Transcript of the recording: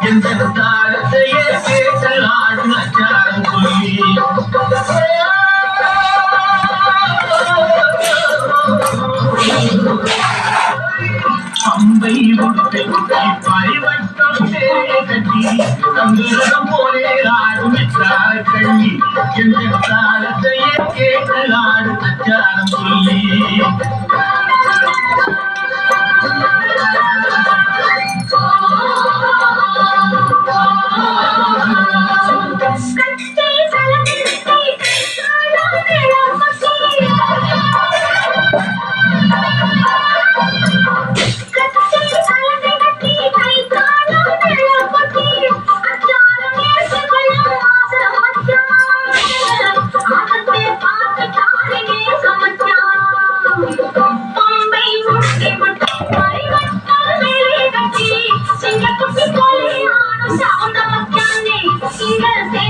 எந்த தாளத்தையே கேட்டல் ஆடும் அச்சாரம் சொல்லி அம்பை முட்டை குட்டி பரிவட்டம் கட்டி தங்குரம் போலே ஆடும் அச்சார கண்ணி எந்த தாளத்தையே கேட்டல் ஆடும் அச்சாரம் சொல்லி Singa